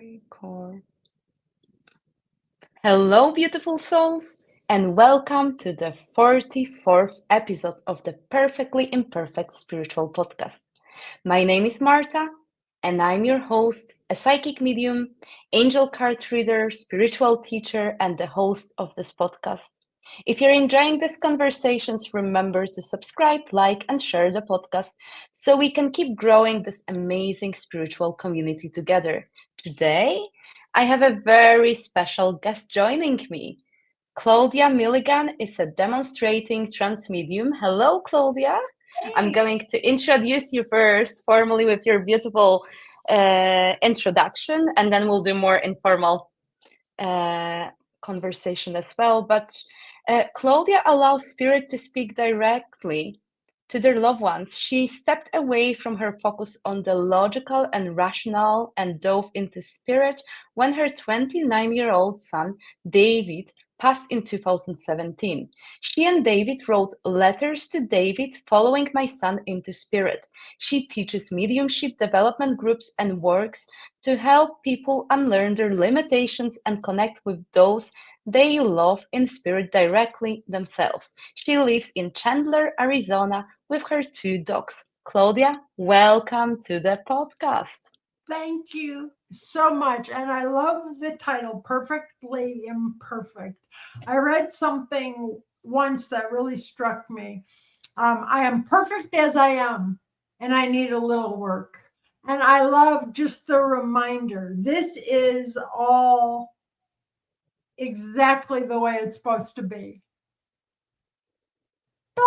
Record. Hello, beautiful souls, and welcome to the 44th episode of the Perfectly Imperfect Spiritual Podcast. My name is Marta, and I'm your host, a psychic medium, angel card reader, spiritual teacher, and the host of this podcast. If you're enjoying these conversations, remember to subscribe, like, and share the podcast so we can keep growing this amazing spiritual community together. Today, I have a very special guest joining me. Claudia Milligan is a demonstrating trance medium. Hello, Claudia. I'm Hey. going to introduce you first formally with your beautiful introduction, and then we'll do more informal uh, conversation as well. But Claudia allows spirit to speak directly to their loved ones. She stepped away from her focus on the logical and rational and dove into spirit when her 29-year-old son, David, passed in 2017. She and David wrote letters to David following my son into spirit. She teaches mediumship development groups and works to help people unlearn their limitations and connect with those they love in spirit directly themselves. She lives in Chandler, Arizona with her two dogs. Claudia, welcome to the podcast. Thank you so much. And I love the title, Perfectly Imperfect. I read something once that really struck me. I am perfect as I am, and I need a little work. And I love just the reminder this is all exactly the way it's supposed to be. But,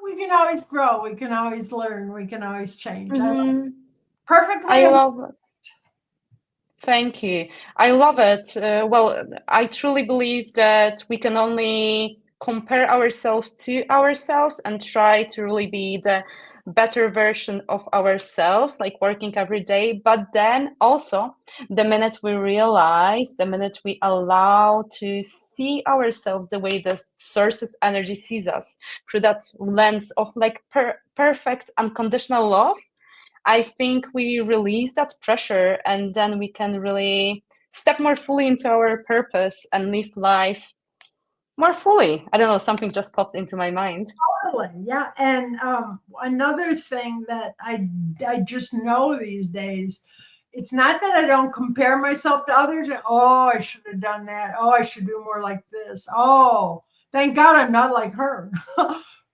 we can always grow, we can always learn, we can always change. I love Mhm. perfectly. I love it. Thank you. I love it. Well, I truly believe that we can only compare ourselves to ourselves and try to really be the better version of ourselves, like working every day. But then also, the minute we realize, the minute we allow to see ourselves the way the source's energy sees us through that lens of like perfect unconditional love, I think we release that pressure and then we can really step more fully into our purpose and live life more fully. I don't know, something just popped into my mind. Totally, yeah. And another thing that I just know these days, it's not that I don't compare myself to others. And, oh, I should have done that. Oh, I should do more like this. Oh, thank God I'm not like her.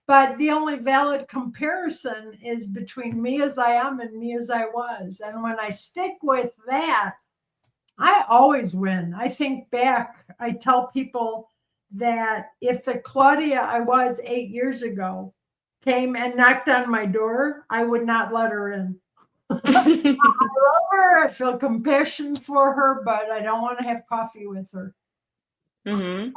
But the only valid comparison is between me as I am and me as I was. And when I stick with that, I always win. I think back, I tell people that if the Claudia I was 8 years ago came and knocked on my door, I would not let her in. I love her. I feel compassion for her, but I don't want to have coffee with her. Hmm.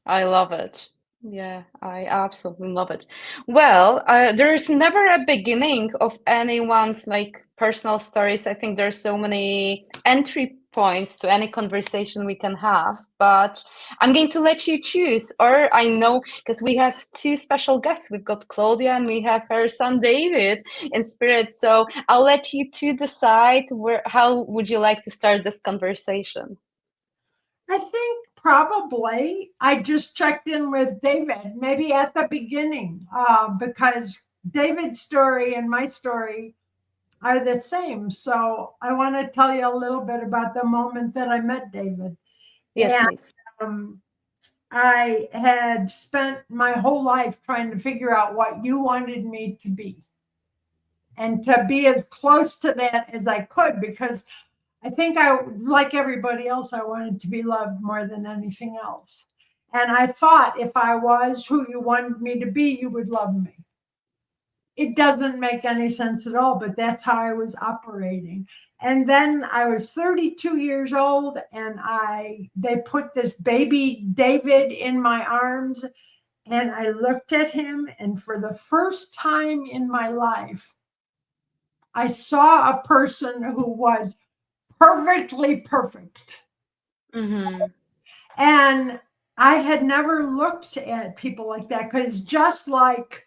I love it. Yeah, I absolutely love it. Well, there's never a beginning of anyone's like personal stories. I think there's so many entry points to any conversation we can have, but I'm going to let you choose. Or I know because we have two special guests. We've got Claudia and we have her son David in spirit. So I'll let you two decide how would you like to start this conversation? I think probably I just checked in with David, maybe at the beginning, because David's story and my story are the same. So I want to tell you a little bit about the moment that I met David. Yes, And please. um, I had spent my whole life trying to figure out what you wanted me to be and to be as close to that as I could because I think I, like everybody else, I wanted to be loved more than anything else. And I thought if I was who you wanted me to be, you would love me. It doesn't make any sense at all, but that's how I was operating. And then I was 32 years old and they put this baby David in my arms and I looked at him and for the first time in my life I saw a person who was perfectly perfect. Mm-hmm. And I had never looked at people like that because just like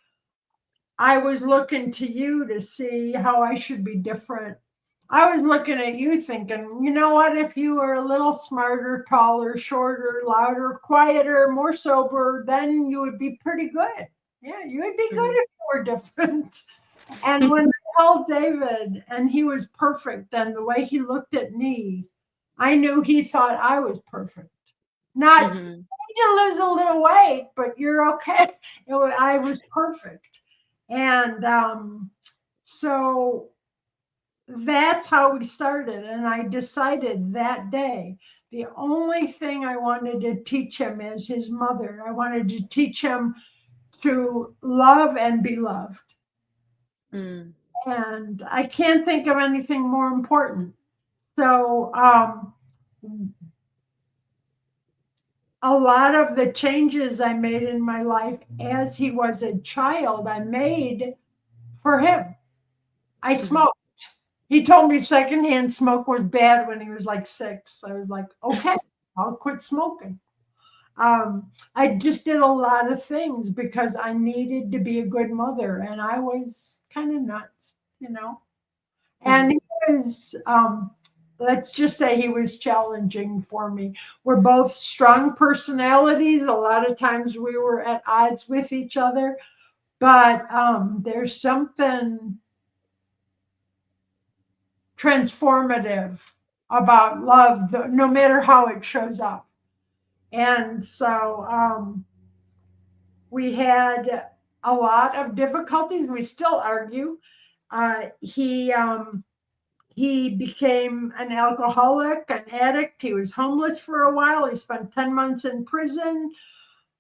I was looking to you to see how I should be different. I was looking at you thinking, you know what? If you were a little smarter, taller, shorter, louder, quieter, more sober, then you would be pretty good. Yeah, you would be good Mm. if you were different. And when I held David and he was perfect, and the way he looked at me, I knew he thought I was perfect. Not Mhm. you lose a little weight, but you're okay. I was perfect. And so that's how we started. And I decided that day the only thing I wanted to teach him as his mother, I wanted to teach him to love and be loved. Mm. And I can't think of anything more important. So, a lot of the changes I made in my life as he was a child, I made for him. I Mhm. smoked. He told me secondhand smoke was bad when he was like 6. I was like, okay, I'll quit smoking. I just did a lot of things because I needed to be a good mother, and I was kind of nuts, you know. And Mhm. he was, let's just say he was challenging for me. We're both strong personalities. A lot of times we were at odds with each other, but there's something transformative about love, no matter how it shows up. And so we had a lot of difficulties. We still argue. He became an alcoholic, an addict. He was homeless for a while. He spent 10 months in prison.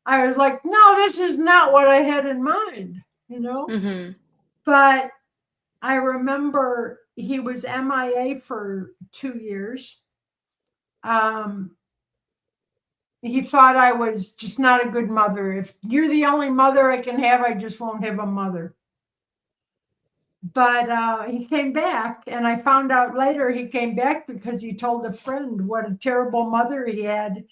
I was like, no, this is not what I had in mind, you know? Mhm. But I remember he was MIA for 2 years. Um, he thought I was just not a good mother. If you're the only mother I can have, I just won't have a mother. But he came back, and I found out later he came back because he told a friend what a terrible mother he had,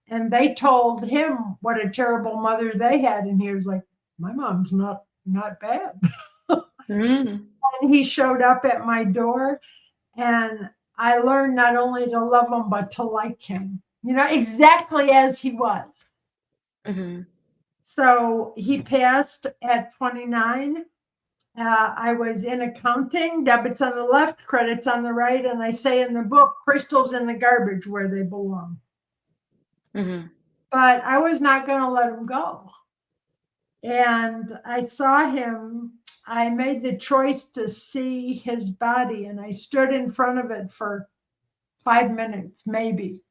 and they told him what a terrible mother they had, and he was like, "My mom's not bad." Mm. And he showed up at my door, and I learned not only to love him but to like him, you know, exactly as he was. Mhm. So he passed at 29. I was in accounting, debits on the left, credits on the right, and I say in the book, crystals in the garbage where they belong. Mhm. But I was not going to let him go. And I saw him. I made the choice to see his body, and I stood in front of it for 5 minutes, maybe.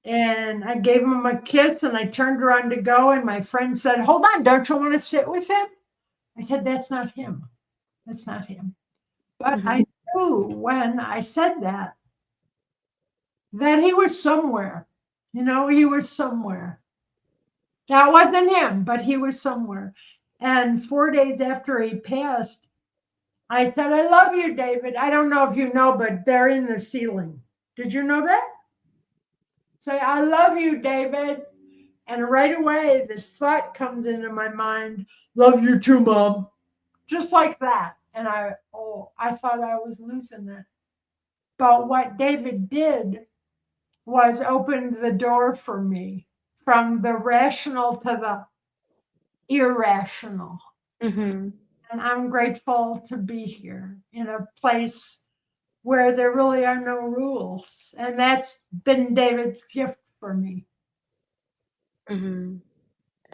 And I gave him a kiss, and I turned around to go, and my friend said, "Hold on, don't you want to sit with him?" I said, "That's not him. That's not him." But Mhm. I knew when I said that he was somewhere. You know, he was somewhere. That wasn't him, but he was somewhere. And 4 days after he passed, I said, "I love you, David." I don't know if you know, but they're in the ceiling. Did you know that? Say, "I love you, David." And right away, this thought comes into my mind, "Love you too, Mom." Just like that. And I thought I was losing it. But what David did was opened the door for me from the rational to the irrational. Mhm. And I'm grateful to be here in a place where there really are no rules. And that's been David's gift for me. Mhm.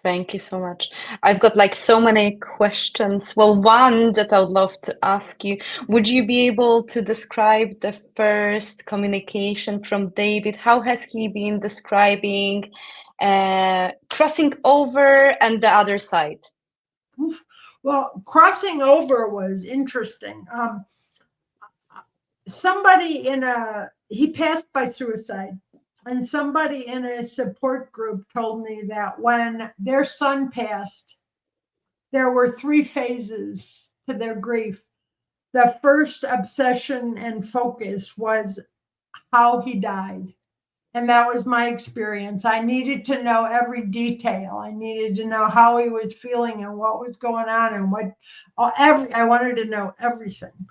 Thank you so much. I've got like so many questions. Well, one that I would love to ask you, would you be able to describe the first communication from David? How has he been describing crossing over and the other side? Well, crossing over was interesting. Somebody he passed by suicide, and somebody in a support group told me that when their son passed, there were 3 phases to their grief. The first obsession and focus was how he died. And that was my experience. I needed to know every detail. I needed to know how he was feeling and what was going on and I wanted to know everything.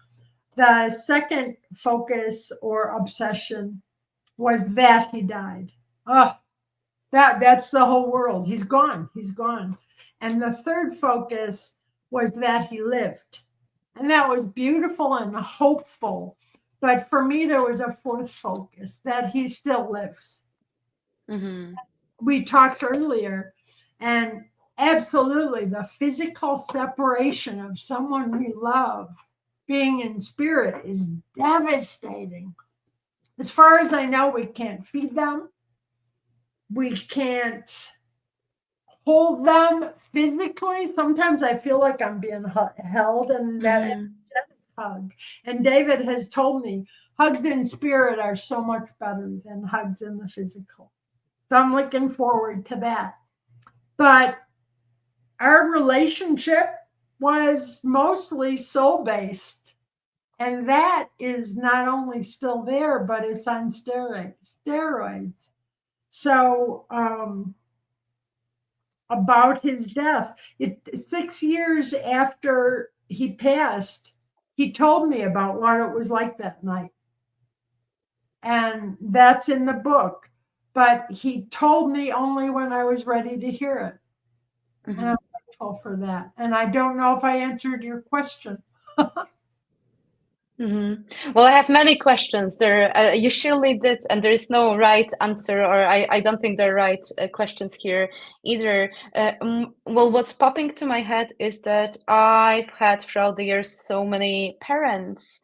The second focus or obsession was that he died. Oh, that's the whole world. He's gone. He's gone. And the third focus was that he lived. And that was beautiful and hopeful. But for me, there was a fourth focus that he still lives. Mm-hmm. We talked earlier, and absolutely the physical separation of someone we love being in spirit is devastating. As far as I know, we can't feed them. We can't hold them physically. Sometimes I feel like I'm being held, and that Mm-hmm. hug. And David has told me hugs in spirit are so much better than hugs in the physical. So I'm looking forward to that. But our relationship was mostly soul based. And that is not only still there, but it's on steroids. So, about his death, 6 years after he passed, he told me about what it was like that night. And that's in the book. But he told me only when I was ready to hear it. Mm-hmm. And I'm grateful for that. And I don't know if I answered your question. Mm-hmm. Well, I have many questions. You surely did, and there is no right answer, or I don't think there are right questions here either. Well, what's popping to my head is that I've had throughout the years so many parents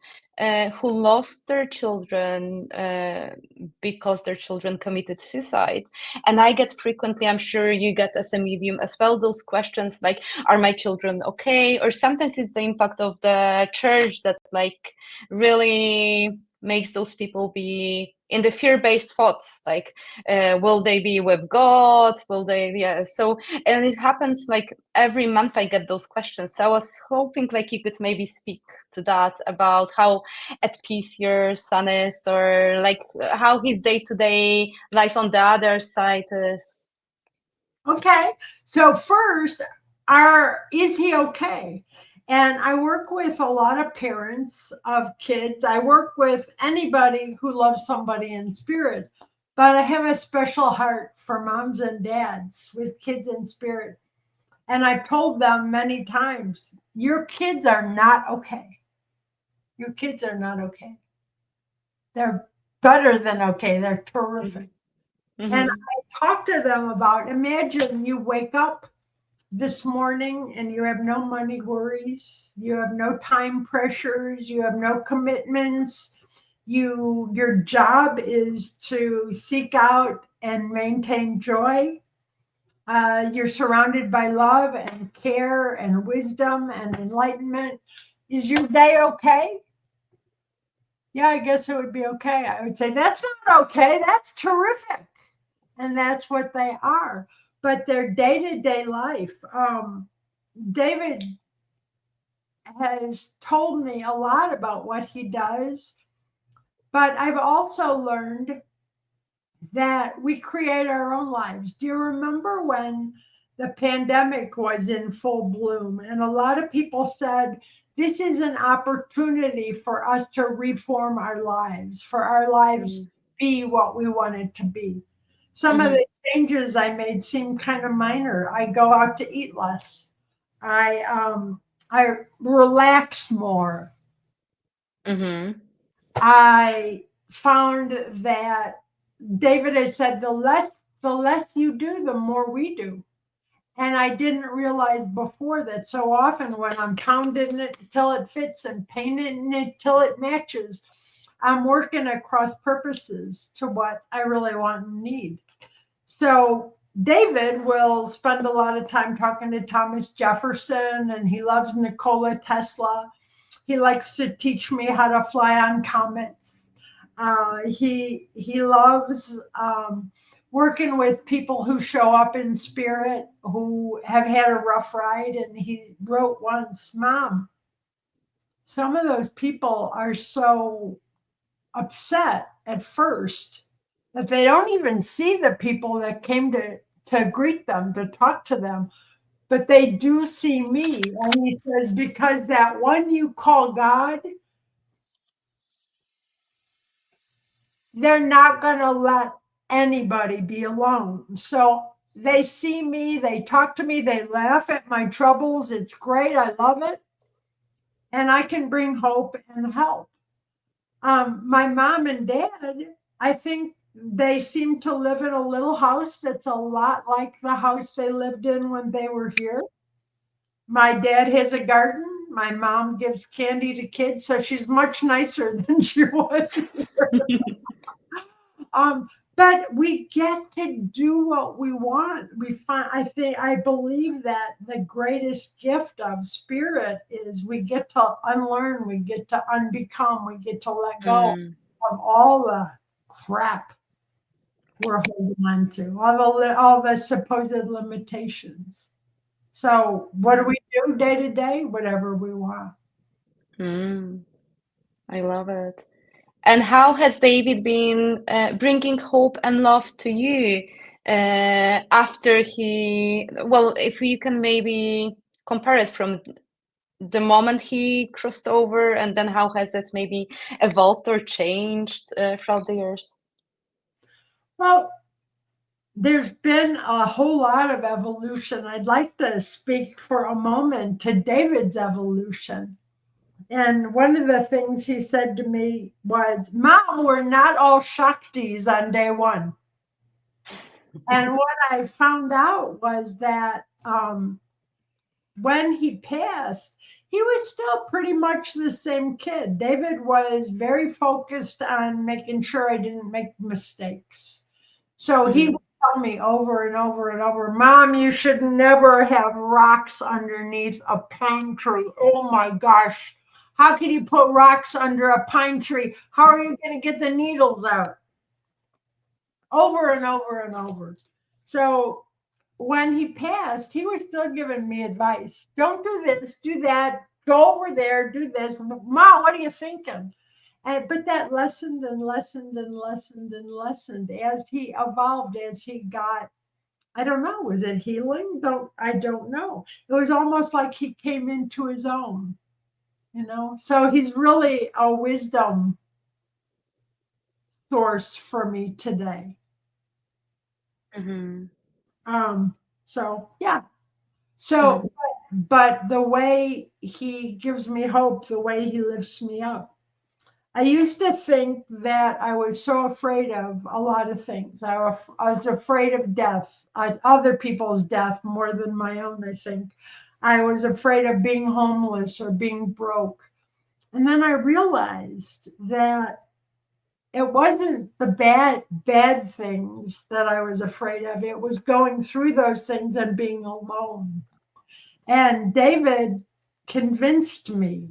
who lost their children because their children committed suicide. And I get frequently, I'm sure you get as a medium as well, those questions like, are my children okay? Or sometimes it's the impact of the church that like really makes those people be in the fear-based thoughts like will they be with God, will they, yeah. So, and it happens like every month I get those questions, so I was hoping like you could maybe speak to that, about how at peace your son is, or like how his day-to-day life on the other side is. Okay. So first, is he okay? And I work with a lot of parents of kids. I work with anybody who loves somebody in spirit, but I have a special heart for moms and dads with kids in spirit. And I've told them many times, your kids are not okay. Your kids are not okay. They're better than okay. They're terrific. Mm-hmm. And I talk to them about, imagine you wake up this morning and you have no money worries, you have no time pressures, you have no commitments. Your job is to seek out and maintain joy. You're surrounded by love and care and wisdom and enlightenment. Is your day okay? Yeah, I guess it would be okay. I would say that's not okay. That's terrific. And that's what they are. But their day-to-day life, David has told me a lot about what he does, but I've also learned that we create our own lives. Do you remember when the pandemic was in full bloom and a lot of people said, this is an opportunity for us to reform our lives, for our lives to be what we want it to be. Some of the changes I made seem kind of minor. I go out to eat less. I relax more. Mm-hmm. I found that David has said the less you do, the more we do. And I didn't realize before that so often when I'm pounding it till it fits and painting it till it matches, I'm working across purposes to what I really want and need. So David will spend a lot of time talking to Thomas Jefferson, and he loves Nikola Tesla. He likes to teach me how to fly on comets. He loves working with people who show up in spirit, who have had a rough ride. And he wrote once, Mom, some of those people are so upset at first that they don't even see the people that came to greet them, to talk to them, but they do see me. And he says, because that one you call God they're not going to let anybody be alone. So they see me, they talk to me, they laugh at my troubles. It's great. I love it. And I can bring hope and help. My mom and dad, I think they seem to live in a little house that's a lot like the house they lived in when they were here. My dad has a garden. My mom gives candy to kids, so she's much nicer than she was here. But we get to do what we want. We find, I believe that the greatest gift of spirit is we get to unlearn, we get to unbecome, we get to let go of all the crap we're holding on to, all the supposed limitations. So what do we do day to day? Whatever we want. I love it. And how has David been bringing hope and love to you after he, well, if you can maybe compare it from the moment he crossed over and then how has it maybe evolved or changed throughout the years? Well, there's been a whole lot of evolution. I'd like to speak for a moment to David's evolution. And one of the things he said to me was, Mom, we're not all Shaktis on day one. And what I found out was that when he passed, he was still pretty much the same kid. David was very focused on making sure I didn't make mistakes. So he would tell me over and over and over, Mom, you should never have rocks underneath a pine tree. Oh my gosh. How can you put rocks under a pine tree? How are you going to get the needles out? Over and over and over. So when he passed, he was still giving me advice. Don't do this, do that, go over there, do this. Mom, what are you thinking? But that lessened and lessened and lessened and lessened as he evolved, as he got, I don't know, was it healing? I don't know. It was almost like he came into his own, So he's really a wisdom source for me today. So yeah. So, but the way he gives me hope, the way he lifts me up. I used to think that I was so afraid of a lot of things. I was afraid of death, other people's death more than my own, I think. I was afraid of being homeless or being broke. And then I realized that it wasn't the bad things that I was afraid of. It was going through those things and being alone. And David convinced me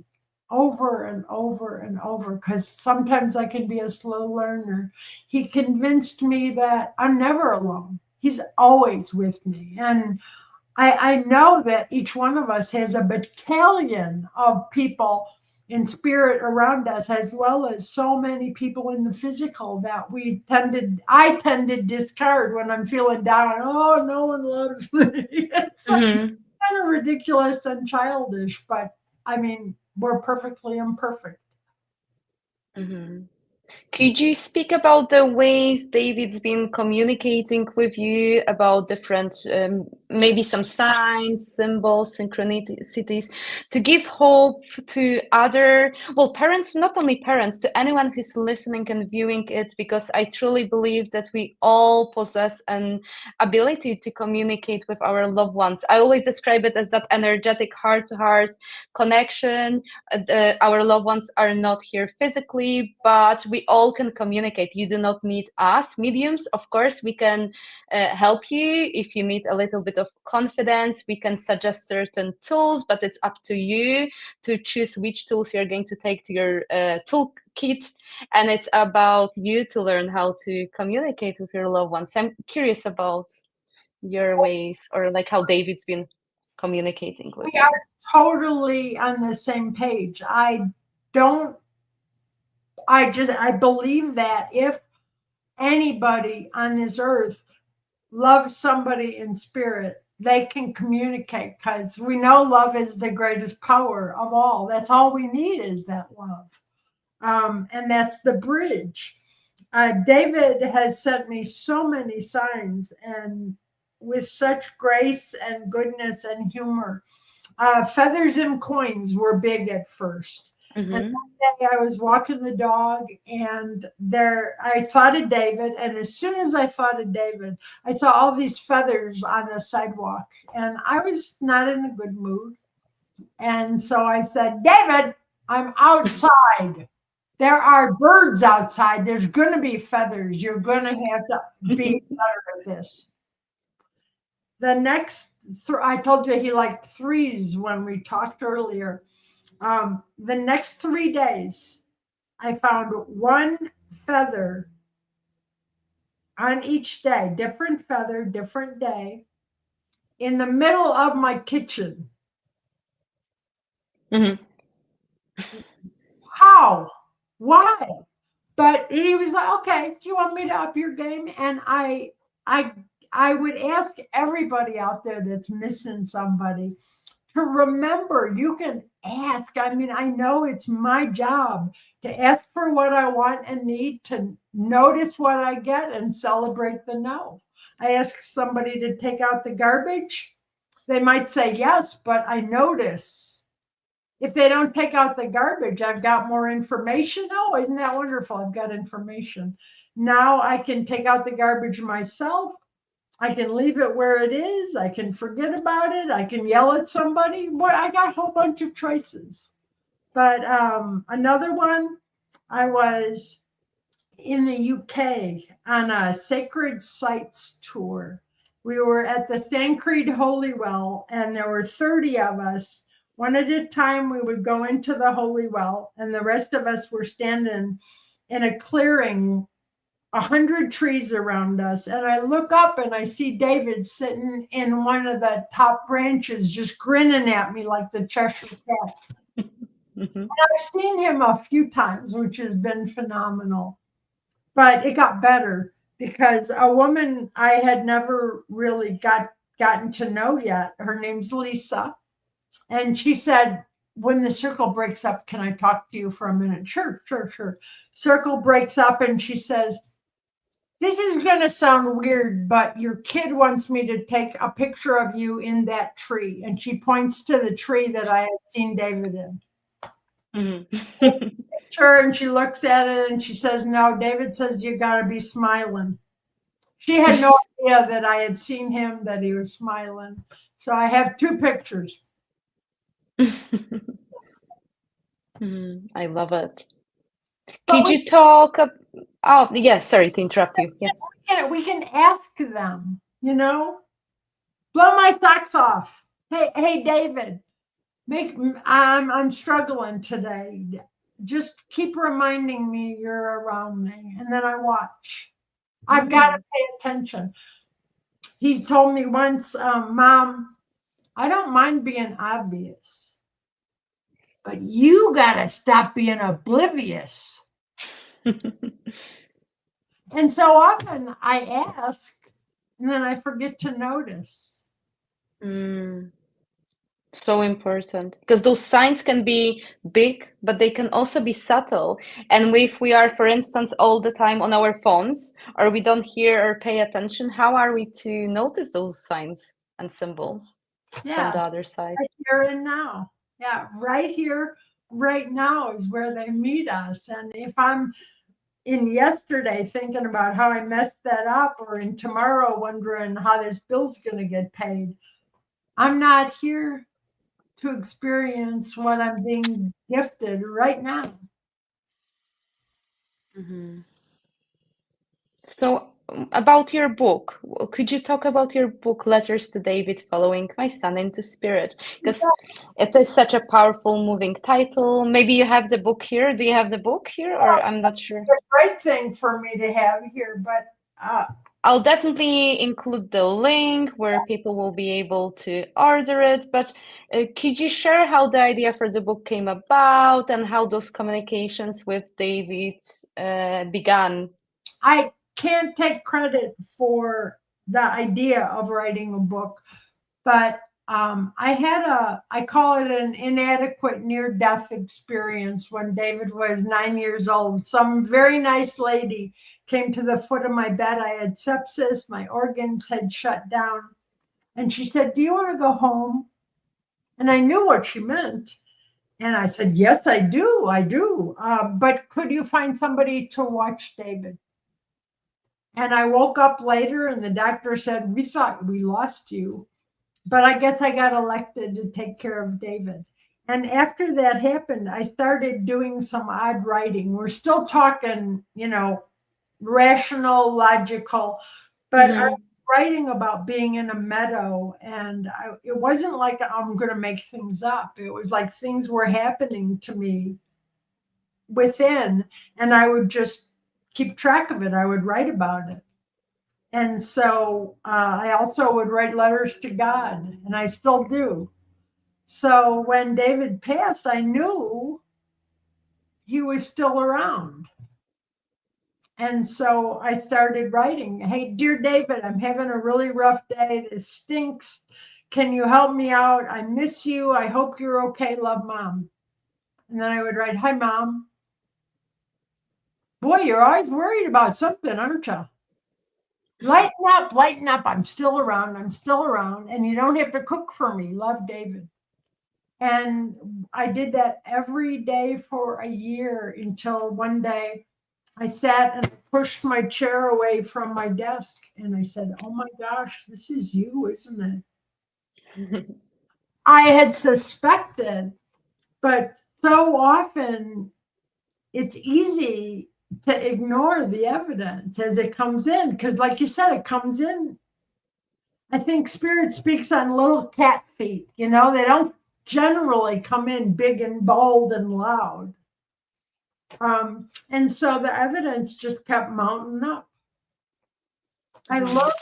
over and over and over, because sometimes I can be a slow learner. He convinced me that I'm never alone. He's always with me. And I know that each one of us has a battalion of people in spirit around us, as well as so many people in the physical that I tend to discard when I'm feeling down. Oh, no one loves me. It's kind of ridiculous and childish, but I mean, we're perfectly imperfect. Could you speak about the ways David's been communicating with you about different, maybe some signs, symbols, synchronicities, to give hope to other, well, parents, not only parents, to anyone who's listening and viewing it, because I truly believe that we all possess an ability to communicate with our loved ones. I always describe it as that energetic heart-to-heart connection. Our loved ones are not here physically, but we all can communicate. You do not need us mediums. Of course, we can help you if you need a little bit of confidence. We can suggest certain tools, but it's up to you to choose which tools you're going to take to your toolkit. And it's about you to learn how to communicate with your loved ones. I'm curious about your ways, or like how David's been communicating with you. We are totally on the same page. I believe that if anybody on this earth loves somebody in spirit, they can communicate, because we know love is the greatest power of all. That's all we need, is that love. And that's the bridge. David has sent me so many signs, and with such grace and goodness and humor. Feathers and coins were big at first. And Mm-hmm. one day I was walking the dog, and there I thought of David. And as soon as I thought of David, I saw all these feathers on the sidewalk, and I was not in a good mood. And so I said, David, I'm outside. There are birds outside. There's going to be feathers. You're going to have to be better at this. The next, I told you he liked threes when we talked earlier. The next 3 days, I found one feather on each day, different feather, different day, in the middle of my kitchen. Mm-hmm. How? Why? But he was like, okay, do you want me to up your game? And I would ask everybody out there that's missing somebody to remember you can ask. I mean, I know it's my job to ask for what I want and need, to notice what I get and celebrate the no. I ask somebody to take out the garbage. They might say yes, but I notice. If they don't take out the garbage, I've got more information. Oh, isn't that wonderful? I've got information. Now I can take out the garbage myself. I can leave it where it is. I can forget about it. I can yell at somebody. What, I got a whole bunch of choices. But another one, I was in the UK on a sacred sites tour. We were at the Thancred Holy Well, and there were 30 of us. One at a time, we would go into the holy well, and the rest of us were standing in a clearing, 100 trees around us. And I look up and I see David sitting in one of the top branches, just grinning at me like the Cheshire Cat. Mm-hmm. I've seen him a few times, which has been phenomenal. But it got better because a woman I had never really gotten to know yet, her name's Lisa. And she said, when the circle breaks up, can I talk to you for a minute? Sure, sure, sure. Circle breaks up and she says, this is going to sound weird, but your kid wants me to take a picture of you in that tree. And she points to the tree that I had seen David in. Mm-hmm. Picture, and she looks at it and she says, no, David says you got to be smiling. She had no idea that I had seen him, that he was smiling. So I have 2 pictures. I love it. Could you talk? Oh, yeah. Sorry to interrupt you. Yeah. We can ask them, blow my socks off. Hey, David, I'm struggling today. Just keep reminding me you're around me, and then I watch. I've got to pay attention. He told me once, Mom, I don't mind being obvious, but you got to stop being oblivious. And so often I ask, and then I forget to notice. So important, because those signs can be big, but they can also be subtle. And if we are, for instance, all the time on our phones, or we don't hear or pay attention, how are we to notice those signs and symbols from the other side? Right here and now. Yeah, right here, right now is where they meet us. And if I'm in yesterday thinking about how I messed that up, or in tomorrow wondering how this bill's going to get paid, I'm not here to experience what I'm being gifted right now. Mm-hmm. So, about your book, could you talk about your book, Letters to David, Following My Son into Spirit? Because it is such a powerful, moving title. Maybe you have the book here. Do you have the book here? Or I'm not sure. It's a great thing for me to have here, but I'll definitely include the link where people will be able to order it. But could you share how the idea for the book came about and how those communications with David began? I can't take credit for the idea of writing a book, but I call it an inadequate near-death experience when David was 9 years old. Some very nice lady came to the foot of my bed. I had sepsis. My organs had shut down. And she said, "Do you want to go home?" And I knew what she meant. And I said, "Yes, I do. I do. But could you find somebody to watch David?" And I woke up later and the doctor said, "We thought we lost you." But I guess I got elected to take care of David. And after that happened, I started doing some odd writing. We're still talking, rational, logical, but I was writing about being in a meadow. And it wasn't like I'm going to make things up. It was like things were happening to me within, and I would just keep track of it. I would write about it. And so I also would write letters to God, and I still do. So when David passed, I knew he was still around. And so I started writing, "Hey, dear David, I'm having a really rough day. This stinks. Can you help me out? I miss you. I hope you're okay. Love, Mom." And then I would write, "Hi, Mom. Boy, you're always worried about something, aren't you? Lighten up, lighten up. I'm still around. I'm still around. And you don't have to cook for me. Love, David." And I did that every day for a year until one day I sat and pushed my chair away from my desk. And I said, "Oh my gosh, this is you, isn't it?" I had suspected, but so often it's easy to ignore the evidence as it comes in. Because like you said, it comes in. I think spirit speaks on little cat feet. They don't generally come in big and bold and loud. And so the evidence just kept mounting up. I love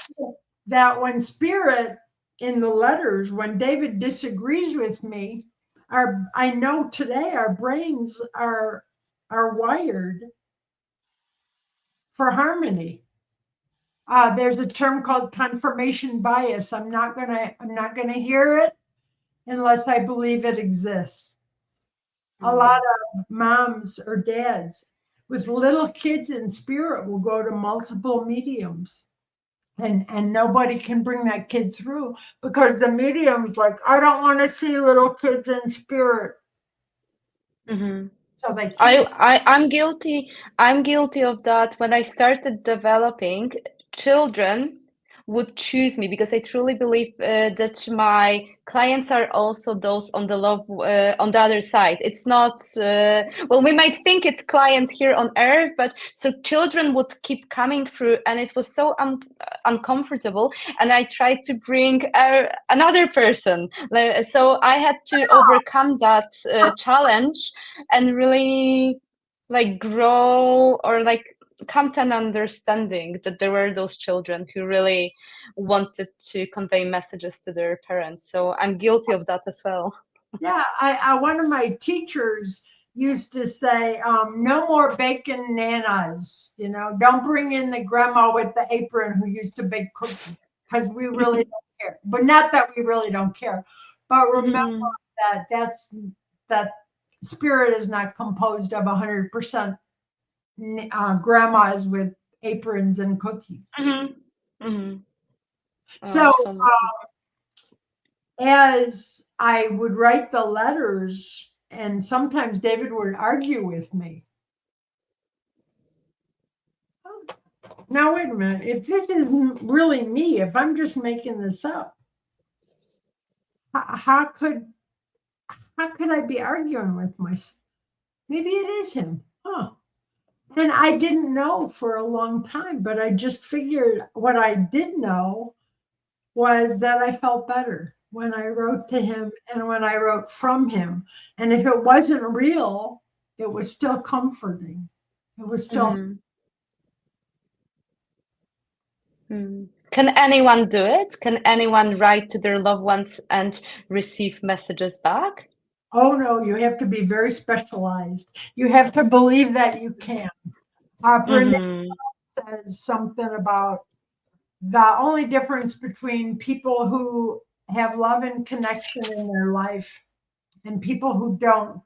that when spirit in the letters, when David disagrees with me, I know today our brains are wired for harmony. There's a term called confirmation bias. I'm not gonna hear it unless I believe it exists. A lot of moms or dads with little kids in spirit will go to multiple mediums, and nobody can bring that kid through because the medium's like, "I don't want to see little kids in spirit." So they can't. I'm guilty. I'm guilty of that. When I started developing, children would choose me because I truly believe that my clients are also those on the love on the other side. It's not well, we might think it's clients here on earth, but so children would keep coming through, and it was so uncomfortable. And I tried to bring another person, so I had to overcome that challenge and really like grow or like come to an understanding that there were those children who really wanted to convey messages to their parents. So I'm guilty of that as well. Yeah, I one of my teachers used to say, "No more bacon nanas. Don't bring in the grandma with the apron who used to bake cookies because we really don't care." But not that we really don't care, but remember that spirit is not composed of 100% grandmas with aprons and cookies. So as I would write the letters, and sometimes David would argue with me. Now, wait a minute. If this isn't really me, if I'm just making this up, how could I be arguing with myself? Maybe it is him. And I didn't know for a long time, but I just figured what I did know was that I felt better when I wrote to him and when I wrote from him. And if it wasn't real, it was still comforting. It was still. Can anyone do it? Can anyone write to their loved ones and receive messages back? Oh, no, you have to be very specialized. You have to believe that you can. Brene says something about the only difference between people who have love and connection in their life and people who don't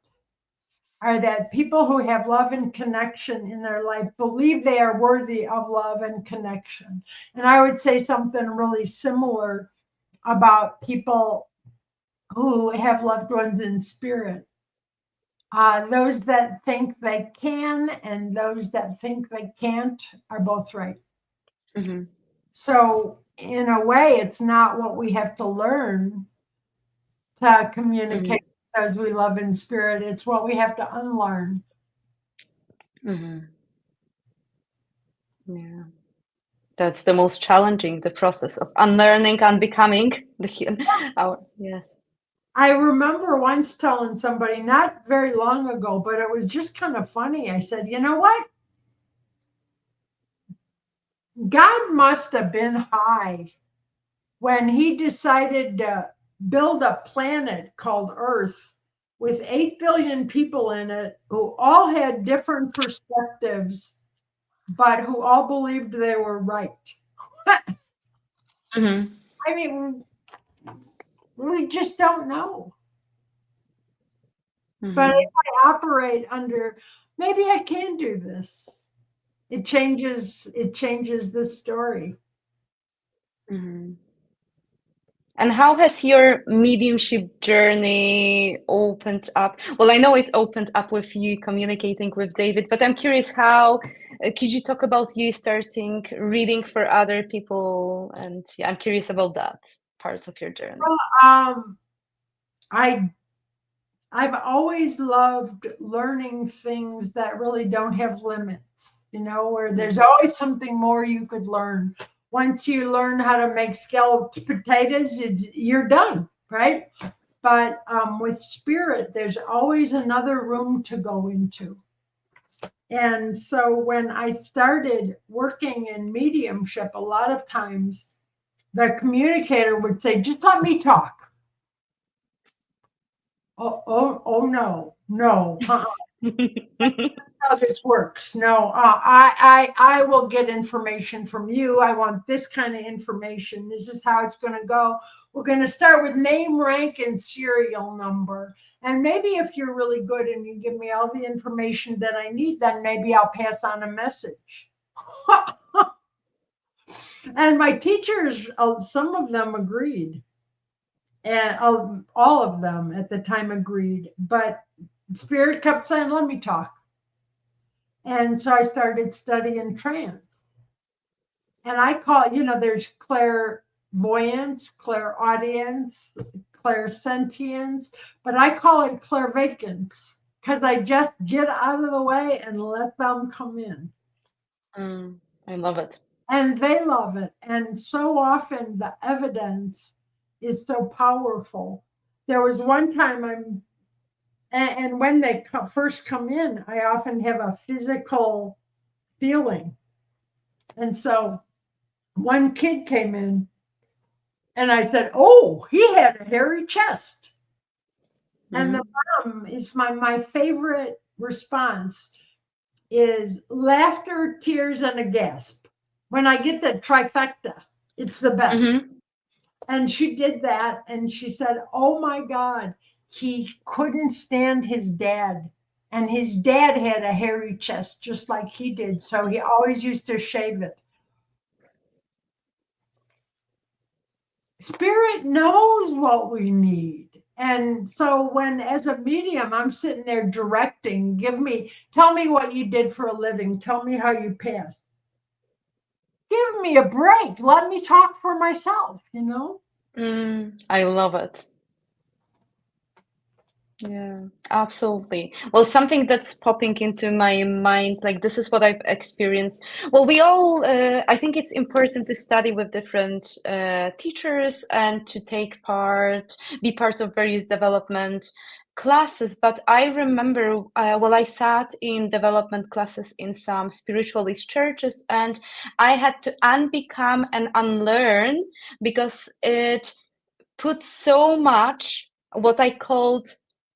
are that people who have love and connection in their life believe they are worthy of love and connection. And I would say something really similar about people who have loved ones in spirit. Those that think they can and those that think they can't are both right. Mm-hmm. So, in a way, it's not what we have to learn to communicate as we love in spirit. It's what we have to unlearn. Mm-hmm. Yeah. That's the most challenging, the process of unlearning and becoming yes. I remember once telling somebody not very long ago, but it was just kind of funny. I said, you know what? God must have been high when he decided to build a planet called Earth with 8 billion people in it who all had different perspectives, but who all believed they were right. Mm-hmm. I mean, we just don't know. But Mm-hmm. if I operate under, maybe I can do this. It changes the story. Mm-hmm. And how has your mediumship journey opened up? Well, I know it opened up with you communicating with David, but I'm curious how, could you talk about you starting reading for other people? And yeah, I'm curious about that part of your journey. Um, I I've always loved learning things that really don't have limits, where there's always something more you could learn. Once you learn how to make scalloped potatoes, you're done, right? But with spirit, there's always another room to go into. And so when I started working in mediumship, a lot of times the communicator would say, just let me talk. Oh no. How this works. No, I will get information from you. I want this kind of information. This is how it's going to go. We're going to start with name, rank, and serial number. And maybe if you're really good and you give me all the information that I need, then maybe I'll pass on a message. And my teachers, some of them agreed. And all of them at the time agreed. But Spirit kept saying, let me talk. And so I started studying trance. And I call it, there's clairvoyance, clairaudience, clairsentience, but I call it clairvacance because I just get out of the way and let them come in. I love it. And they love it. And so often the evidence is so powerful. There was one time and when they first come in, I often have a physical feeling. And so one kid came in and I said, oh, he had a hairy chest. And the mom is my favorite response is laughter, tears, and a gasp. When I get the trifecta, it's the best. And she did that. And she said, oh my God, he couldn't stand his dad. And his dad had a hairy chest just like he did. So he always used to shave it. Spirit knows what we need. And so when, as a medium, I'm sitting there directing, tell me what you did for a living. Tell me how you passed. Give me a break. Let me talk for myself, I love it. Yeah, absolutely. Well, something that's popping into my mind, like this is what I've experienced. Well, we all, I think it's important to study with different teachers and to be part of various development classes. But I remember, I sat in development classes in some spiritualist churches, and I had to unbecome and unlearn because it put so much what I called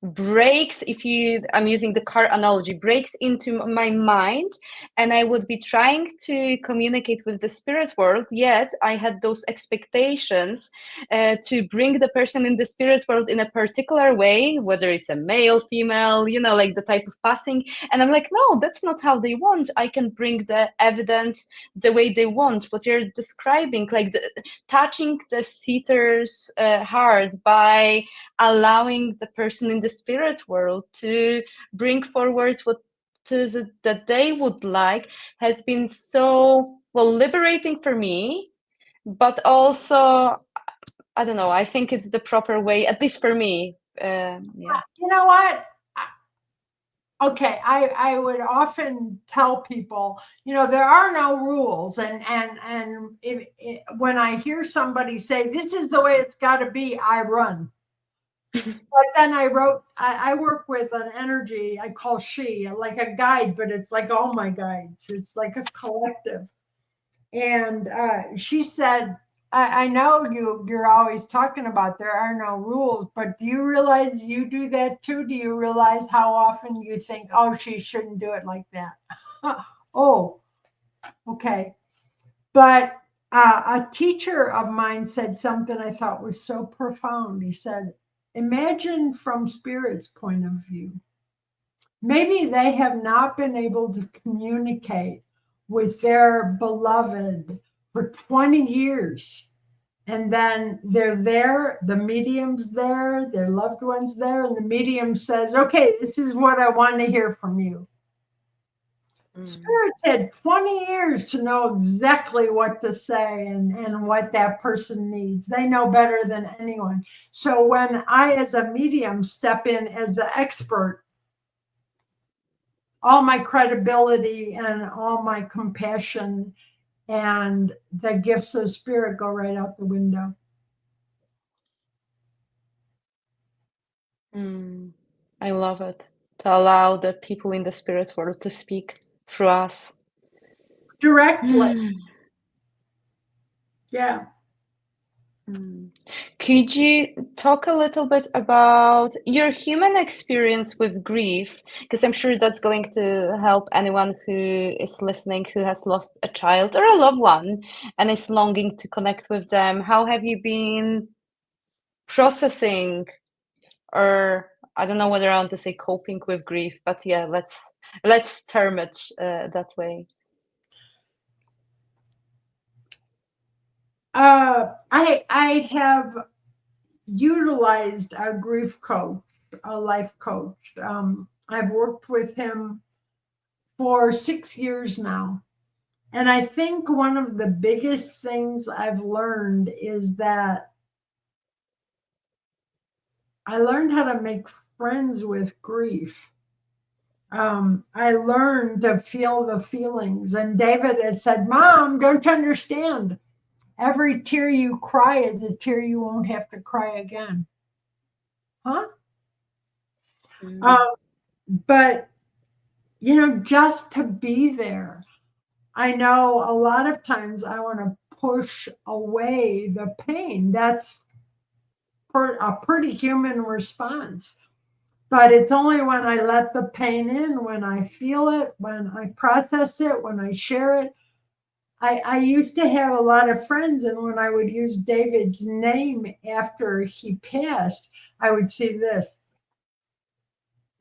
breaks, if you, I'm using the car analogy, breaks into my mind, and I would be trying to communicate with the spirit world, yet I had those expectations to bring the person in the spirit world in a particular way, whether it's a male, female, like the type of passing. And I'm like, no, that's not how they want. I can bring the evidence the way they want. What you're describing, like touching the seater's heart by allowing the person in the spirit world to bring forward what is it that they would like, has been so liberating for me, but also, I don't know, I think it's the proper way, at least for me. Yeah. You know what? Okay, I would often tell people, there are no rules, and when I hear somebody say this is the way it's got to be, I run. But then I work with an energy I call she, like a guide, but it's like all my guides. It's like a collective. And she said, I know you're always talking about there are no rules, but do you realize you do that too? Do you realize how often you think, oh, she shouldn't do it like that? Oh, okay. But a teacher of mine said something I thought was so profound. He said, imagine from spirit's point of view. Maybe they have not been able to communicate with their beloved for 20 years. And then they're there, the medium's there, their loved one's there, and the medium says, okay, this is what I want to hear from you. Spirits had 20 years to know exactly what to say and what that person needs. They know better than anyone. So when I, as a medium, step in as the expert, all my credibility and all my compassion and the gifts of spirit go right out the window. I love it. To allow the people in the spirit world to speak through us. Directly. Yeah. Could you talk a little bit about your human experience with grief? Because I'm sure that's going to help anyone who is listening who has lost a child or a loved one and is longing to connect with them. How have you been processing, or I don't know whether I want to say coping with grief, but yeah, let's term it that way. I have utilized a grief coach, a life coach. I've worked with him for 6 years now. And I think one of the biggest things I've learned is that I learned how to make friends with grief. I learned to feel the feelings. And David had said, Mom, don't you understand? Every tear you cry is a tear you won't have to cry again. Huh? But, just to be there. I know a lot of times I want to push away the pain. That's a pretty human response. But it's only when I let the pain in, when I feel it, when I process it, when I share it. I used to have a lot of friends, and when I would use David's name after he passed, I would see this.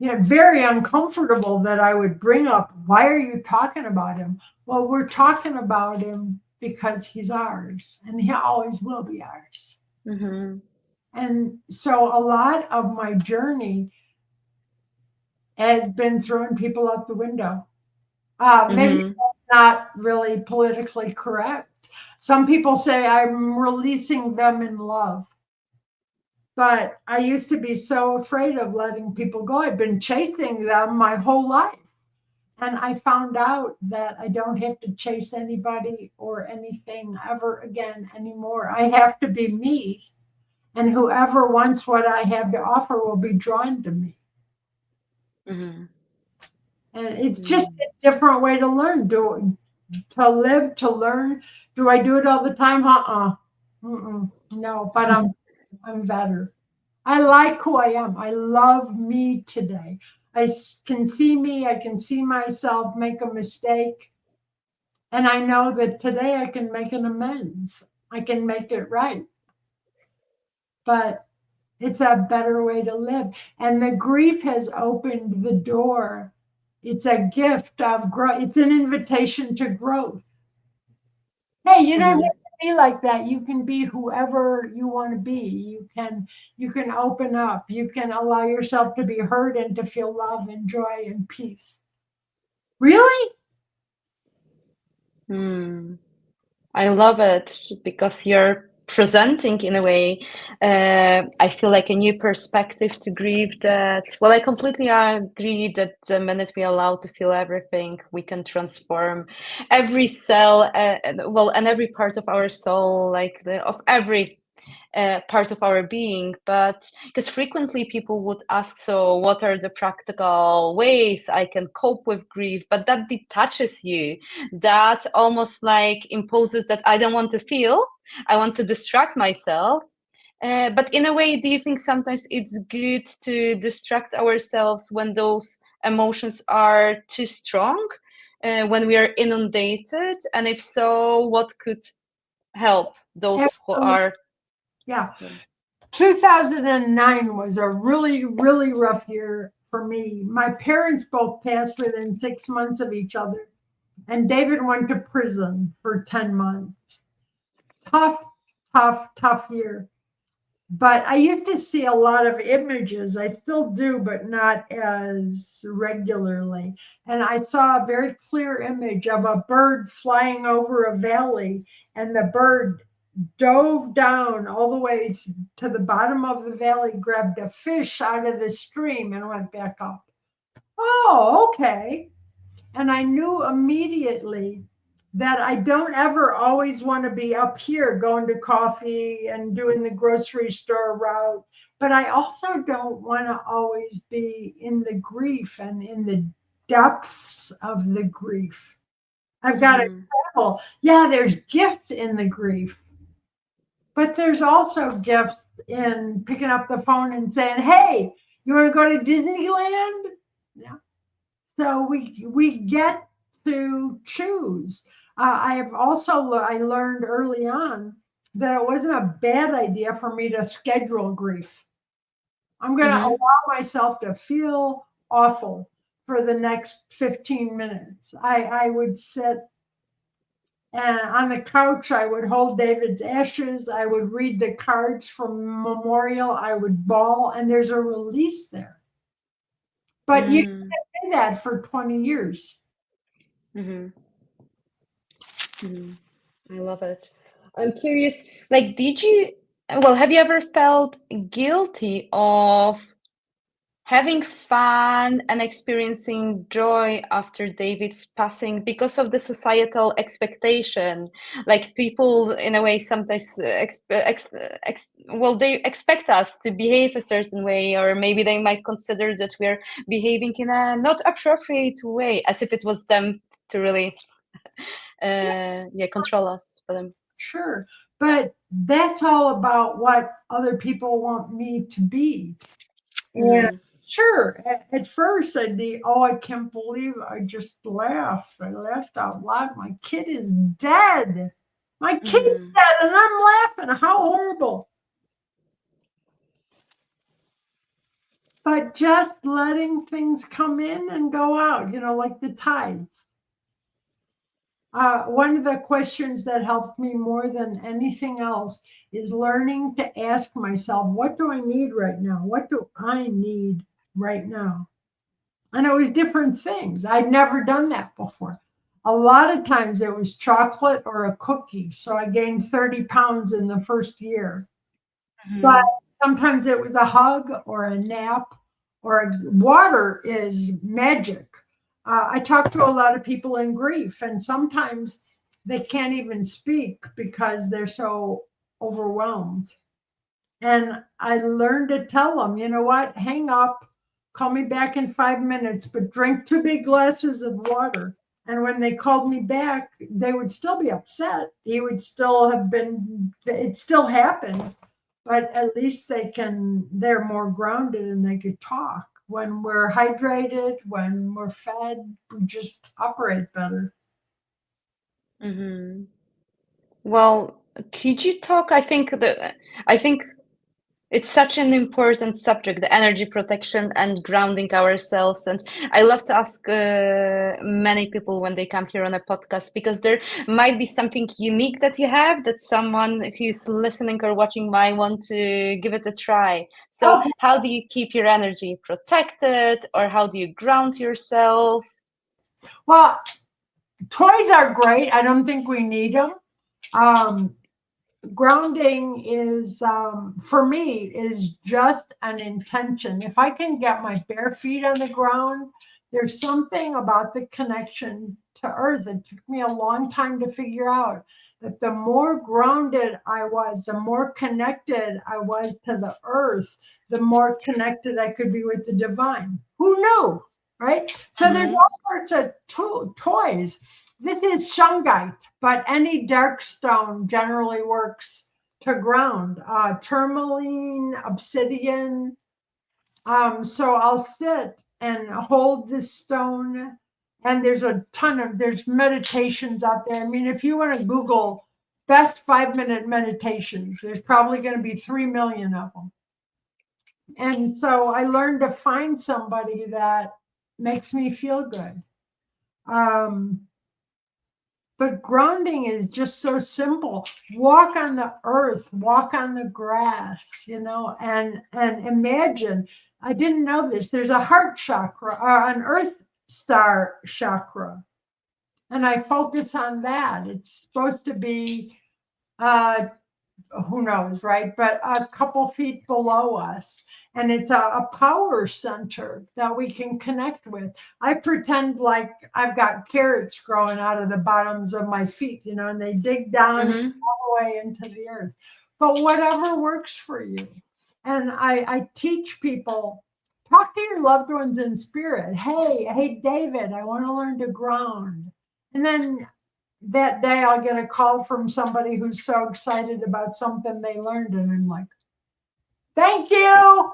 Very uncomfortable that I would bring up, why are you talking about him? Well, we're talking about him because he's ours, and he always will be ours. Mm-hmm. And so a lot of my journey has been throwing people out the window. Maybe that's not really politically correct. Some people say I'm releasing them in love. But I used to be so afraid of letting people go. I've been chasing them my whole life. And I found out that I don't have to chase anybody or anything ever again anymore. I have to be me. And whoever wants what I have to offer will be drawn to me. And it's just a different way to learn, to live, to learn. Do I do it all the time? No, but I'm better. I like who I am. I love me today. Can see me. I can see myself make a mistake. And I know that today I can make an amends. I can make it right. But it's a better way to live. And the grief has opened the door. It's a gift of growth. It's an invitation to growth. Hey, you don't have Mhm. to be like that. You can be whoever you want to be. You can open up. You can allow yourself to be heard and to feel love and joy and peace. Really? Hmm. I love it because you're presenting in a way, I feel like a new perspective to grief that, well, I completely agree that the minute we allow to feel everything, we can transform every cell, well, and every part of our soul, like of every part of our being. But because frequently people would ask, so what are the practical ways I can cope with grief? But that detaches you, that almost like imposes that I don't want to feel, I want to distract myself. But in a way, do you think sometimes it's good to distract ourselves when those emotions are too strong, when we are inundated? And if so, what could help those who Absolutely. are? Yeah. 2009 was a really, really rough year for me. My parents both passed within 6 months of each other, and David went to prison for 10 months. Tough, tough, tough year. But I used to see a lot of images. I still do, but not as regularly. And I saw a very clear image of a bird flying over a valley, and the bird dove down all the way to the bottom of the valley, grabbed a fish out of the stream, and went back up. Oh, okay. And I knew immediately that I don't ever always want to be up here going to coffee and doing the grocery store route. But I also don't want to always be in the grief and in the depths of the grief. I've got to Mhm. travel. Yeah, there's gifts in the grief, but there's also gifts in picking up the phone and saying, "Hey, you want to go to Disneyland?" Yeah. So we get to choose. I have also I learned early on that it wasn't a bad idea for me to schedule grief. I'm going to Mhm. allow myself to feel awful for the next 15 minutes. I would sit and on the couch, I would hold David's ashes. I would read the cards from memorial. I would bawl, and there's a release there. But you Mm. can't do that for 20 years. Mhm. Mhm. I love it. I'm curious, like, well, have you ever felt guilty of having fun and experiencing joy after David's passing because of the societal expectation? Like, people, in a way, sometimes well, they expect us to behave a certain way, or maybe they might consider that we're behaving in a not appropriate way, as if it was them to really, yeah, control us for them. Sure. But that's all about what other people want me to be. And Mm, sure, at first I'd be, oh, I can't believe I just laughed. I laughed out loud. My kid is dead. My kid is mm, dead, and I'm laughing. How horrible. But just letting things come in and go out, like the tides. One of the questions that helped me more than anything else is learning to ask myself, what do I need right now? What do I need right now? And it was different things. I'd never done that before. A lot of times it was chocolate or a cookie. So I gained 30 pounds in the first year. But mhm, sometimes it was a hug or a nap water is magic. I talk to a lot of people in grief, and sometimes they can't even speak because they're so overwhelmed. And I learned to tell them, you know what, hang up, call me back in 5 minutes, but drink 2 big glasses of water. And when they called me back, they would still be upset. He would still have been, it still happened, but at least they're more grounded and they could talk. When we're hydrated, when we're fed, we just operate better. Hmm. Well, could you talk? I think it's such an important subject, the energy protection and grounding ourselves. And I love to ask many people when they come here on a podcast, because there might be something unique that you have that someone who's listening or watching might want to give it a try. So, Oh, how do you keep your energy protected, or how do you ground yourself? well, toys are great. I don't think we need them. Um, Grounding is, for me, is just an intention. If I can get my bare feet on the ground, there's something about the connection to earth. It took me a long time to figure out that the more grounded I was, the more connected I was to the earth, the more connected I could be with the divine. Who knew? Right? So there's Hmm. all sorts of toys. This is shungite, but any dark stone generally works to ground. Tourmaline, obsidian. So I'll sit and hold this stone, and there's meditations out there. I mean, if you want to Google best 5-minute meditations, there's probably going to be 3 million of them. And so I learned to find somebody that makes me feel good. Um, But grounding is just so simple. Walk on the earth, walk on the grass, and imagine. I didn't know this. There's a heart chakra or an earth star chakra, and I focus on that. It's supposed to be uh, who knows, right? But a couple feet below us. And it's a power center that we can connect with. I pretend like I've got carrots growing out of the bottoms of my feet, and they dig down Hmm. all the way into the earth. But whatever works for you. And I teach people, talk to your loved ones in spirit. Hey, David, I want to learn to ground. And then that day I'll get a call from somebody who's so excited about something they learned, and I'm like, thank you,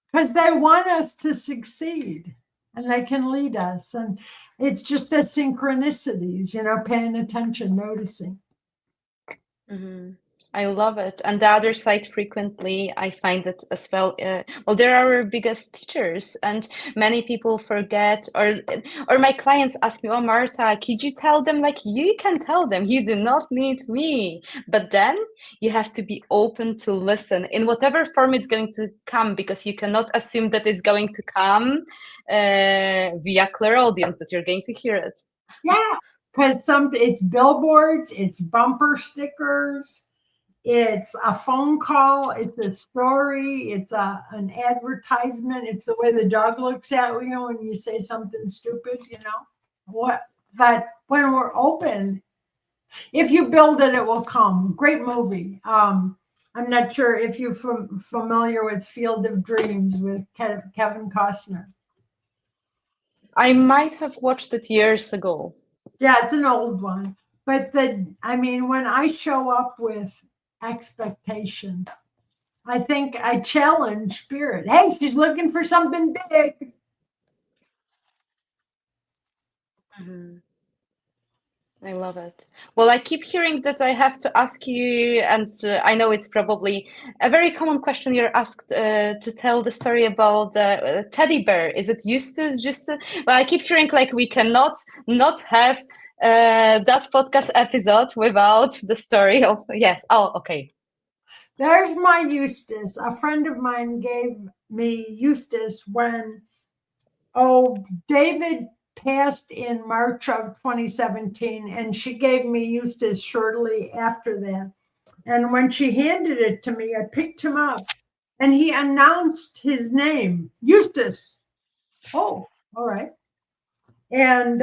because they want us to succeed and they can lead us. And it's just that synchronicities, paying attention, noticing. Hmm. I love it. And the other side, frequently, I find it as well. Well, they're our biggest teachers, and many people forget, or my clients ask me, "Oh, Marta, could you tell them?" Like, you can tell them, you do not need me. But then you have to be open to listen in whatever form it's going to come, because you cannot assume that it's going to come via clear audience, that you're going to hear it. Yeah, because it's billboards, it's bumper stickers, it's a phone call, it's a story, it's an advertisement, it's the way the dog looks at you when you say something stupid, what. But when we're open, if you build it, it will come. Great movie. I'm not sure if you're familiar with Field of Dreams with Kevin Costner. I might have watched it years ago. Yeah, it's an old one. But when I show up with expectation, I think I challenge spirit. Hey, she's looking for something big. Mhm. I love it. Well, I keep hearing that I have to ask you, and I know it's probably a very common question you're asked, to tell the story about the teddy bear. Is it Eustace? Just well, I keep hearing like we cannot not have that podcast episode without the story of yes. Oh, okay. There's my Eustace. A friend of mine gave me Eustace when, David passed in March of 2017, and she gave me Eustace shortly after that. And when she handed it to me, I picked him up and he announced his name, Eustace. Oh, all right. And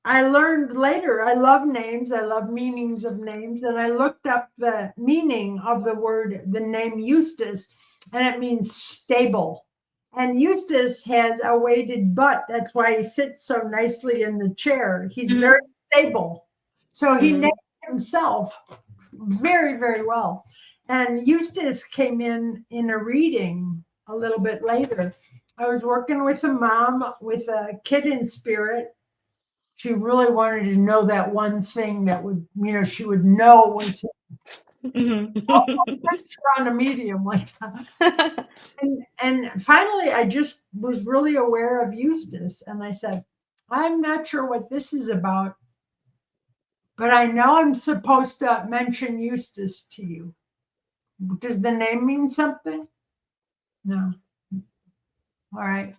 I learned later, I love names, I love meanings of names. And I looked up the meaning of the name Eustace, and it means stable. And Eustace has a weighted butt. That's why he sits so nicely in the chair. He's very Hmm. stable. So he named Hmm. himself very, very well. And Eustace came in a reading a little bit later. I was working with a mom with a kid in spirit. She really wanted to know that one thing that would, she would know was on a medium like that. And finally, I just was really aware of Eustace. And I said, I'm not sure what this is about, but I know I'm supposed to mention Eustace to you. Does the name mean something? No. All right.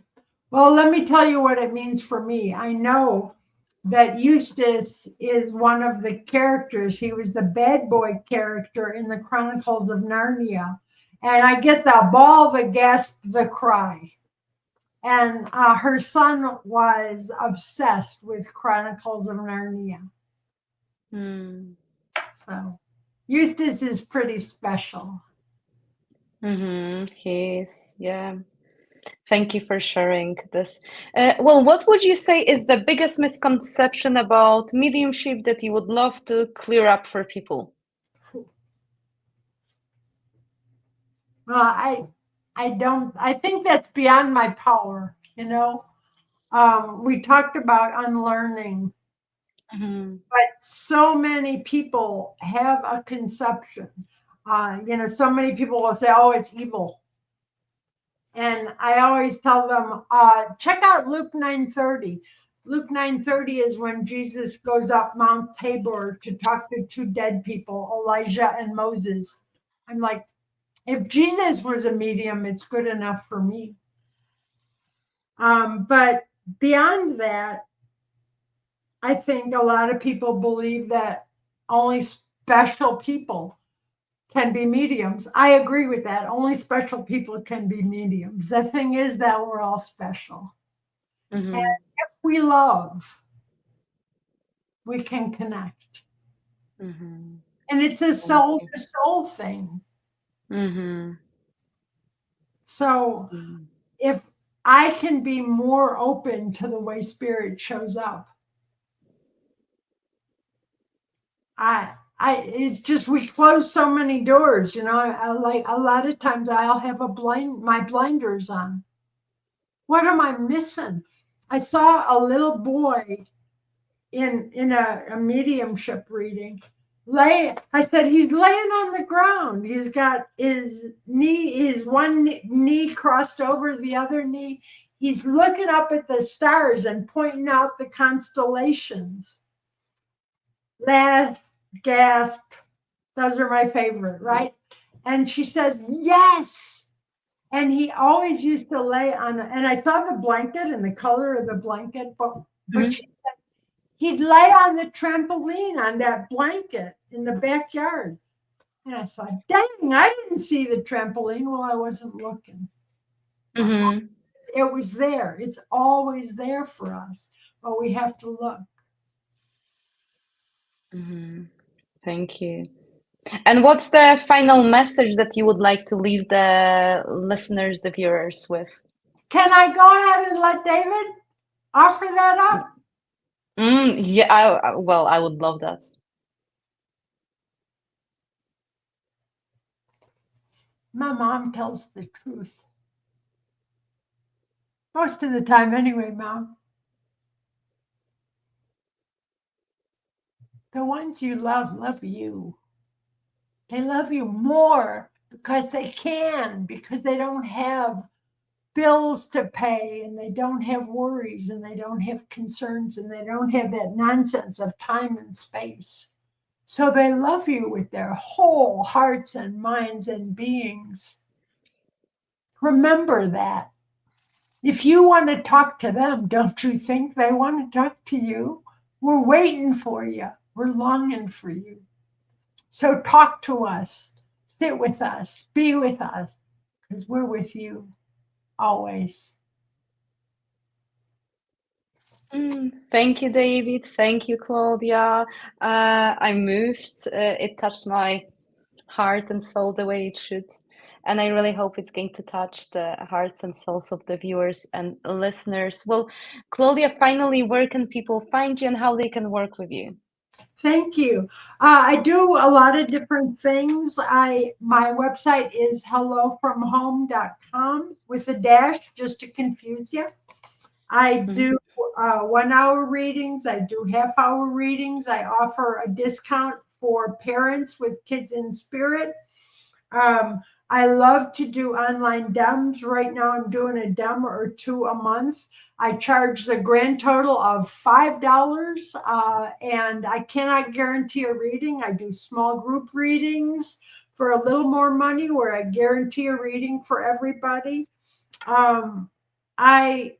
Well, let me tell you what it means for me. I know that Eustace is one of the characters. He was the bad boy character in the Chronicles of Narnia. And I get the bawl, the gasp, the cry. And her son was obsessed with Chronicles of Narnia. So Eustace is pretty special. He's, yeah. Thank you for sharing this. Well, what would you say is the biggest misconception about mediumship that you would love to clear up for people? Well, I think that's beyond my power, we talked about unlearning, but so many people have a conception. So many people will say, oh, it's evil. And I always tell them, check out Luke 9:30. Luke 9:30 is when Jesus goes up Mount Tabor to talk to two dead people, Elijah and Moses. I'm like, if Jesus was a medium, it's good enough for me. But beyond that, I think a lot of people believe that only special people can be mediums. I agree with that. Only special people can be mediums. The thing is that we're all special. And if we love, we can connect. And it's a soul to soul thing. So if I can be more open to the way spirit shows up, it's just we close so many doors, I like a lot of times I'll have my blinders on. What am I missing? I saw a little boy in a mediumship reading. I said, he's laying on the ground. He's got his one knee crossed over the other knee. He's looking up at the stars and pointing out the constellations. Laugh, gasp. Those are my favorite, right? And she says, yes. And he always used to lay on, and I saw the blanket and the color of the blanket, but she said, he'd lay on the trampoline on that blanket in the backyard. And I thought, dang, I didn't see the trampoline while I wasn't looking. It was there. It's always there for us, but we have to look. Thank you. And what's the final message that you would like to leave the listeners, the viewers with? Can I go ahead and let David offer that up? Yeah, I would love that. My mom tells the truth. Most of the time anyway, Mom. The ones you love you. They love you more because they can, because they don't have bills to pay and they don't have worries and they don't have concerns and they don't have that nonsense of time and space. So they love you with their whole hearts and minds and beings. Remember that. If you want to talk to them, don't you think they want to talk to you? We're waiting for you. We're longing for you. So talk to us, sit with us, be with us, because we're with you always. Thank you, David. Thank you, Claudia. I'm moved. It touched my heart and soul the way it should. And I really hope it's going to touch the hearts and souls of the viewers and listeners. Well, Claudia, finally, where can people find you and how they can work with you? Thank you. I do a lot of different things. My website is hellofromhome.com with a dash just to confuse you. I Mhm. do 1 hour readings. I do half-hour readings. I offer a discount for parents with kids in spirit. Um, I love to do online dems. Right now, I'm doing a dem or two a month. I charge the grand total of $5, and I cannot guarantee a reading. I do small group readings for a little more money, where I guarantee a reading for everybody. Um, I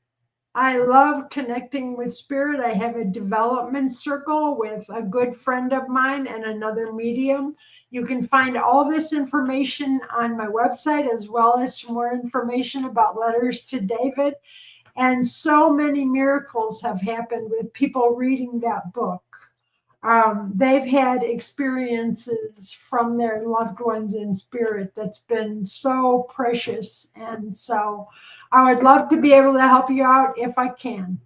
I love connecting with spirit. I have a development circle with a good friend of mine and another medium. You can find all this information on my website, as well as some more information about letters to David. And so many miracles have happened with people reading that book. They've had experiences from their loved ones in spirit that's been so precious. And so I would love to be able to help you out if I can.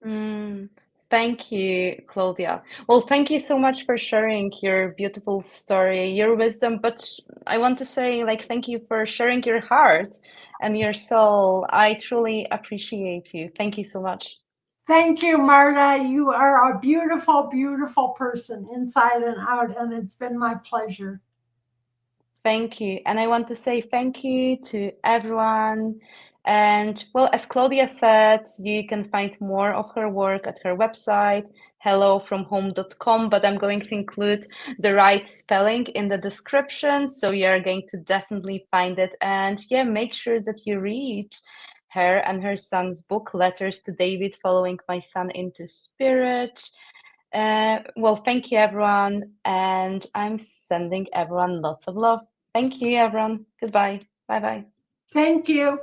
Mm, thank you, Claudia. Well, thank you so much for sharing your beautiful story, your wisdom. But I want to say, like, thank you for sharing your heart and your soul. I truly appreciate you. Thank you so much. Thank you, Marta. You are a beautiful, beautiful person inside and out, and it's been my pleasure. Thank you. And I want to say thank you to everyone. And well, as Claudia said, you can find more of her work at her website, hellofromhome.com, but I'm going to include the right spelling in the description. So you're going to definitely find it. And yeah, make sure that you read her and her son's book, Letters to David, Following My Son into Spirit. Well, thank you, everyone. And I'm sending everyone lots of love. Thank you, everyone. Goodbye. Bye bye. Thank you.